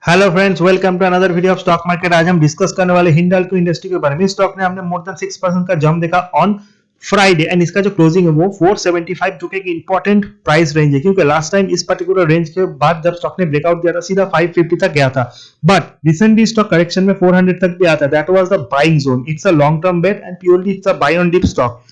Hello friends, welcome to another video of stock market. आज हम discuss करने वाले हिंडाल्को इंडस्ट्री के बारे में। स्टॉक ने हमने मोर देन 6% का जंप देखा ऑन फ्राइडे एंड इसका जो क्लोजिंग है वो 475 जो कि एक इंपॉर्टेंट प्राइस रेंज है, क्योंकि लास्ट टाइम इस पर्टिकुलर रेंज के बाद जब स्टॉक ने ब्रेकआउट दिया था सीधा 550 तक गया था, बट रिसेंटली स्टॉक करेक्शन में 400 तक भी आता है। That was the buying zone. It's a long term bet and purely it's a buy on dip stock.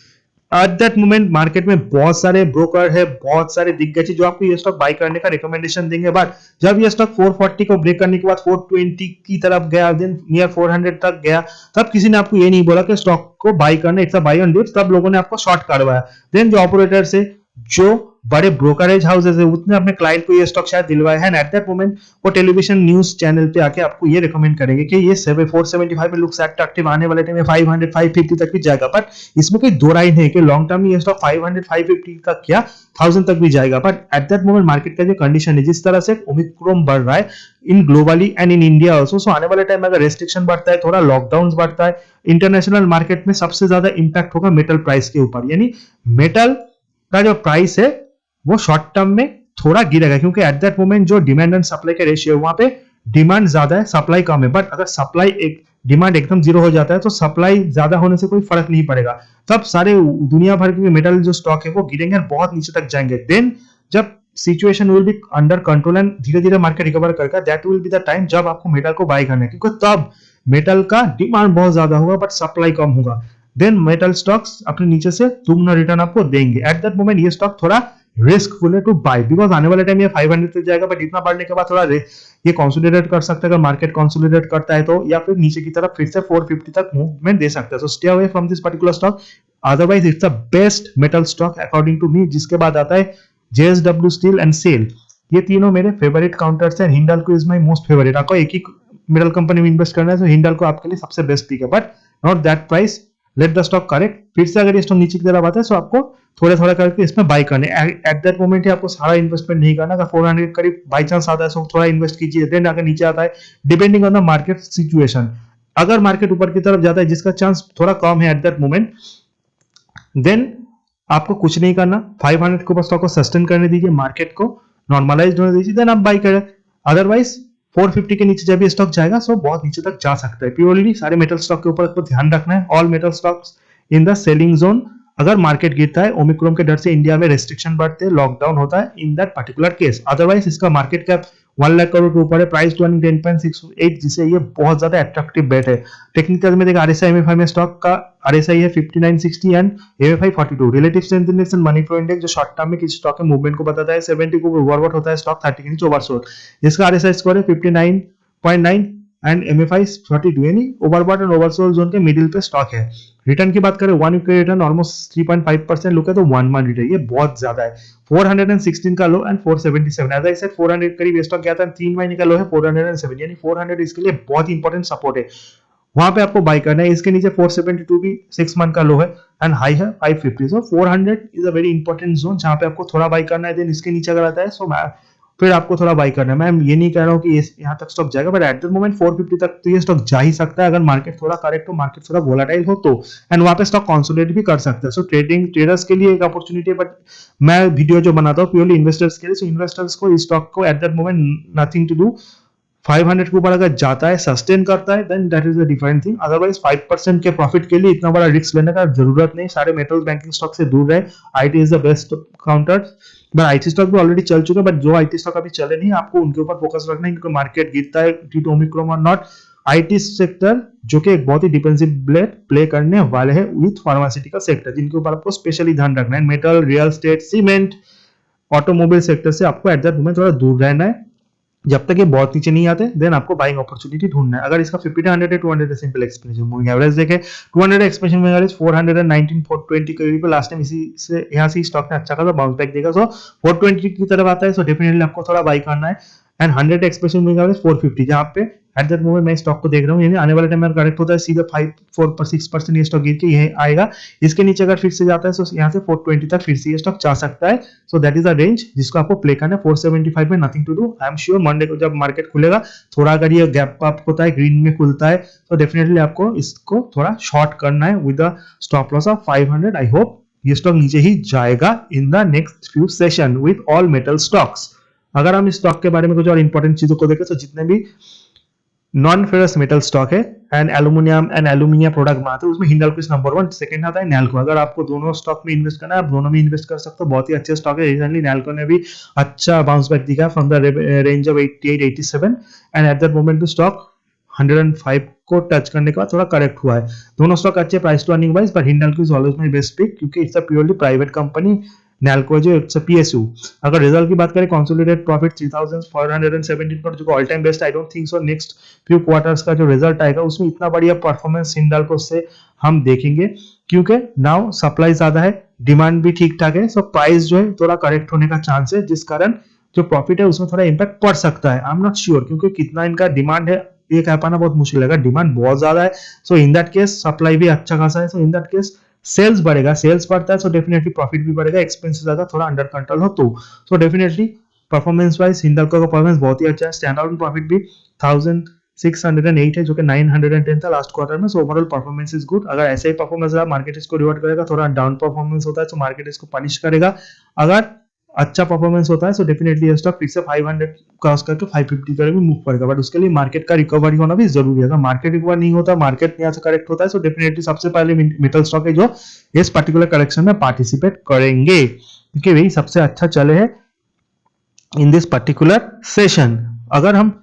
At that moment market में बहुत सारे ब्रोकर है, बहुत सारे दिग्गज जो आपको ये स्टॉक बाय करने का रिकमेंडेशन देंगे, बट जब ये स्टॉक 440 को ब्रेक करने के बाद 420 की तरफ गया, देन नियर 400 तक गया, तब किसी ने आपको ये नहीं बोला कि स्टॉक को बाय करना, it's a buy on dips. तब लोगों ने आपको शॉर्ट करवाया। देन जो ऑपरेटर से जो बड़े ब्रोकरेज हाउसेस है उसने अपने क्लाइंट को ये स्टॉक शायद दिलवाया है, एंड एट दैट मोमेंट वो टेलीविजन न्यूज चैनल पे आके आपको ये रिकमेंड करेंगे कि ये 475 में लुक्स अट्रैक्टिव, आने वाले टाइम में 500 550 तक भी जाएगा। बट इसमें कोई दो राय नहीं है कि लॉन्ग टर्म में ये स्टॉक 500 550 तक क्या 1000 तक भी जाएगा। But at that moment market का जो कंडीशन है, जिस तरह से ओमिक्रॉन बढ़ रहा है in globally and in India also, so आने वाले टाइम में अगर रेस्ट्रिक्शन बढ़ता है, थोड़ा लॉकडाउन बढ़ता है, इंटरनेशनल मार्केट में सबसे ज्यादा इंपैक्ट होगा मेटल प्राइस के ऊपर। यानी मेटल का जो प्राइस है वो शॉर्ट टर्म में थोड़ा गिरेगा, क्योंकि एट दैट मोमेंट जो डिमांड एंड सप्लाई के रेशियो है वहां पे डिमांड ज्यादा है, सप्लाई कम है। बट अगर सप्लाई एक डिमांड एकदम जीरो हो जाता है तो सप्लाई ज्यादा होने से कोई फर्क नहीं पड़ेगा, तब सारे दुनिया भर के मेटल जो स्टॉक है वो गिरेंगे और बहुत नीचे तक जाएंगे। देन जब situation will be under control and धीरे धीरे मार्केट रिकवर करेगा, that will be the time जब आपको मेटल को बाय करना है, क्योंकि तब मेटल का डिमांड बहुत ज्यादा होगा बट सप्लाई कम होगा। देन मेटल स्टॉक्स अपने नीचे से दुगना रिटर्न आपको देंगे। एट दैट मोमेंट ये स्टॉक थोड़ा रिस्कफुल है टू बाय, बिकॉज आने वाले टाइम ये 500 तक जाएगा, बट इतना बढ़ने के बाद थोड़ा ये कंसोलिडेट कर सकता है। अगर मार्केट कंसोलिडेट करता है तो, या फिर नीचे की तरफ फिर से 450 तक मूवमेंट दे सकता है। So stay away from this particular stock, otherwise it's the best metal stock according to me. जिसके बाद आता है जेएसडब्ल्यू स्टील एंड सेल। ये तीनों मेरे फेवरेट काउंटर्स हैं। Hindalco is my most favourite. आपको एक ही मेटल कंपनी में इन्वेस्ट करना है तो हिंडाल्को आपके लिए सबसे बेस्ट पिक है, but not that price. Let the stock correct, फिर से अगर ये स्टॉक नीचे की तरफ आता है तो आपको थोड़ा थोड़ा करके इसमें बाय करने। एट दैट मोमेंट ही आपको सारा इन्वेस्टमेंट नहीं करना। अगर 400 करीब बाई चांस आता है तो थोड़ा इन्वेस्ट कीजिए, देन अगर नीचे आता है depending on the market situation. अगर मार्केट ऊपर की तरफ जाता है जिसका चांस थोड़ा कम है एट दैट मोमेंट, देन आपको कुछ नहीं करना, 500 के ऊपर स्टॉक को सस्टेन करने दीजिए, मार्केट को नॉर्मलाइज होने दीजिए, देन आप बाय करें। अदरवाइज 450 के नीचे जब ये स्टॉक जाएगा सो बहुत नीचे तक जा सकता है। प्योरली सारे मेटल स्टॉक के ऊपर आपको ध्यान रखना है। All metal stocks in the selling zone. अगर मार्केट गिरता है, ओमिक्रॉन के डर से इंडिया में रेस्ट्रिक्शन बढ़ते हैं, लॉकडाउन होता है, in that particular case. Otherwise इसका मार्केट कैप 1 लाख करोड़ के ऊपर है, प्राइस टू अर्निंग 10.68, जिसे ये बहुत ज्यादा अट्रैक्टिव बेट है। टेक्निकल में देखा आरएसआई एमएफआई में स्टॉक का आरएसआई है 5960 and MFI 42। Relative strength index and money flow index जो शॉर्ट टर्म में किसी स्टॉक के मूवमेंट को बताता है, 70 को ओवरबॉट होता है स्टॉक, 30 के नीचे ओवरसोल्ड। इसका आरएसआई स्कोर है 59.9 एंड एमएफआई 42, यानी ओवरबॉट एंड ओवरसोल्ड जोन के मिडिल पे स्टॉक है। रिटर्न की बात करें, 1 वीक का रिटर्न ऑलमोस्ट 3.5% लुक है तो 1 मंथ रिटर्न, ये बहुत ज्यादा है। 416 का लो एंड 477, एज आई सेड 400 करीब ये स्टॉक गया था, 3 महीने का लो है 407, यानी 400 इसके लिए बहुत इंपॉर्टेंट सपोर्ट है, वहां पे आपको बाय करना है। इसके नीचे 472 भी 6 मंथ का लो है एंड हाई है 550। सो 400 is a very important zone जहां पे आपको थोड़ा बाय करना है। देन इसके नीचे अगर आता है सो फिर आपको थोड़ा बाय करना है। मैं ये नहीं कह रहा हूँ कि यहाँ तक स्टॉक जाएगा, बट एट द मोमेंट 450 तक तो ये स्टॉक जा ही सकता है अगर मार्केट थोड़ा करेक्ट हो, मार्केट थोड़ा वोलाटाइल हो तो, एंड वहां पे स्टॉक कंसोलिडेट भी कर सकता है। सो ट्रेडर्स के लिए एक अपॉर्चुनिटी है, बट मैं वीडियो जो बनाता हूँ प्योरली इन्वेस्टर्स के लिए। सो इन्वेस्टर्स को इस स्टॉक को at that moment nothing to do. 500 के ऊपर अगर जाता है, सस्टेन करता है, then that is a different thing. Otherwise 5% के प्रॉफिट के लिए इतना बड़ा रिस्क लेने का जरूरत नहीं। सारे मेटल बैंकिंग स्टॉक से दूर रहे। IT is the best counter, but IT stock भी ऑलरेडी चल चुके हैं, बट जो आईटी स्टॉक अभी चले नहीं, आपको उनके ऊपर फोकस रखना है, क्योंकि मार्केट गिरता है ड्यू टू ओमिक्रॉन और नॉट। आईटी सेक्टर जो कि एक बहुत ही डिफेंसिव प्ले करने वाले हैं विथ फार्मास्यूटिकल सेक्टर, जिनके ऊपर आपको स्पेशली ध्यान रखना है। Metal, real estate, cement, automobile sector से आपको एट दैट मोमेंट थोड़ा दूर रहना है। जब तक ये बहुत नीचे नहीं आते, देन आपको बाइंग अपॉर्चुनिटी ढूंढना है। अगर इसका 50 100 है, 200 है, सिंपल एक्सपेंशन मूविंग एवरेज देखे, 200 एक्सपेंशन मूविंग एवरेज 419 420 करीब लास्ट टाइम इसी से यहाँ से स्टॉक ने अच्छा खासा बाउंस बैक देगा। सो 420 की तरफ आता है, सो डेफिनेटली आपको थोड़ा बाई करना है। एंड 100 एक्सपेंशन मूविंग एवरेज 450, जहाँ पे एट दैट मोमेंट मैं स्टॉक को देख रहा हूँ, यानी आने वाले टाइम में करेक्ट होता है सीधा 5-4-6% ये स्टॉक गिर के यही आएगा। इसके नीचे अगर फिर से जाता है तो यहाँ से 420 तक फिर से ये स्टॉक जा सकता है। So that is a range जिसको आपको प्ले करना है। 475 में nothing to do. I am sure Monday को जब मार्केट खुलेगा, थोड़ा अगर ये गैप अप होता है, ग्रीन में खुलता है, तो डेफिनेटली आपको इसको थोड़ा शॉर्ट करना है with a stop loss of 500। I hope ये स्टॉक नीचे ही जाएगा इन the next few session with all metal stocks. अगर हम इस स्टॉक के बारे में कुछ और इंपॉर्टेंट चीजों को देखें तो जितने भी नॉन फेरस मेटल स्टॉक है एंड एल्यूमिनियम प्रोडक्ट बनाते हैं उसमें हिंडाल्को इज नंबर 1, सेकंड आता है नैल्को। अगर आपको दोनों स्टॉक में इन्वेस्ट करना है आप दोनों में इन्वेस्ट कर सकते हो, बहुत ही अच्छे स्टॉक है। रिसेंटली नैल्को ने भी अच्छा बाउंस बैक दिखा from the range of 88-87 and eight that moment भी स्टॉक 105 को टच करने के बाद थोड़ा करेक्ट हुआ है। दोनों स्टॉक अच्छे price to earning wise, but Hindalco is always my best pick क्योंकि it's a purely private company. Nalco जो इट्स अ पीएसयू। अगर रिजल्ट की बात करें कंसोलिडेटेड प्रॉफिट 3417 पर जो all time best, I don't think so next few quarters का जो रिजल्ट आएगा उसमें इतना बढ़िया परफॉर्मेंस हिंडाल्को से हम देखेंगे क्योंकि नाउ सप्लाई ज्यादा है, डिमांड भी ठीक ठाक है, सो प्राइस जो है थोड़ा करेक्ट होने का चांस है जिस कारण जो प्रॉफिट है उसमें थोड़ा इंपैक्ट पड़ सकता है। आई एम नॉट श्योर क्योंकि कितना इनका डिमांड है ये कह पाना बहुत मुश्किल है। डिमांड बहुत ज्यादा है सो इन दैट केस सप्लाई भी अच्छा खासा है, सो इन दैट केस सेल्स बढ़ेगा, सेल्स बढ़ता है सो डेफिनेटली प्रॉफिट भी बढ़ेगा, एक्सपेंसेस ज्यादा थोड़ा अंडर कंट्रोल हो तो so definitely performance wise Hindalco का परफॉर्मेंस बहुत ही अच्छा है। स्टैंड आउट प्रॉफिट भी 1608 है जो कि 910 था लास्ट क्वार्टर में, so overall performance is good. अगर ऐसे ही परफॉर्मेंस रहा मार्केट इसको रिवर्ट करेगा, थोड़ा डाउन परफॉर्मेंस होता है तो मार्केट इसको पनिश करेगा। अगर अच्छा परफॉर्मेंस होता है सो डेफिनेटली ये स्टॉक फिर से 500 क्रॉस करके 550 का भी मूव करेगा, बट उसके लिए मार्केट का रिकवरी होना भी जरूरी है। अगर मार्केट रिकवर नहीं होता, मार्केट यहाँ से करेक्ट होता है सो डेफिनेटली सबसे पहले मेटल स्टॉक है जो इस पर्टिकुलर करेक्शन में पार्टिसिपेट करेंगे क्योंकि वही सबसे अच्छा चले है इन दिस पर्टिकुलर सेशन। अगर हम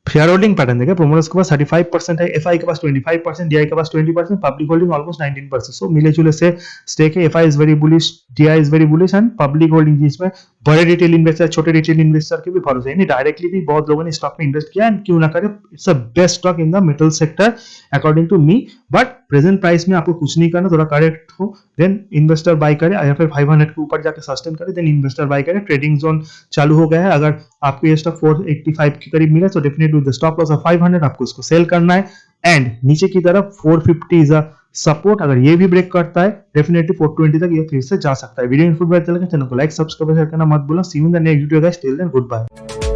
शेयर होल्डिंग पैटर्न देखें, प्रोमोटर्स के पास 35% है, एफआई के पास 25%, डीआई के पास 20%, पब्लिक होल्डिंग ऑलमोस्ट 19%। सो मिले जुले से स्टेक है, FI is very bullish, DI is very bullish and public holding जिसमें बड़े रिटेल इन्वेस्टर, छोटे रिटेल इन्वेस्टर के भी भरोसे नहीं, डायरेक्टली भी बहुत लोगों ने स्टॉक में इन्वेस्ट किया एंड क्यों ना करे, it's a best stock in the metal sector according to me. But present price में आपको कुछ नहीं करना, थोड़ा करेक्ट हो देन इन्वेस्टर बाय करे या फिर 500 के ऊपर जाकर सस्टेन करे देन इन्वेस्टर बाय करे। ट्रेडिंग जोन चालू हो गया है, अगर आपको ये स्टॉक 485 के करीब मिला तो definitely with the stop loss of 500 आपको इसको सेल करना है एंड नीचे की तरफ 450 इज अ सपोर्ट। अगर ये भी ब्रेक करता है डेफिनेटली 420 तक ये फिर से जा सकता है। वीडियो इन्फॉर्मेटिव लगे चैनल को लाइक सब्सक्राइब करना मत भूलना। See you in the next video guys, till then good bye.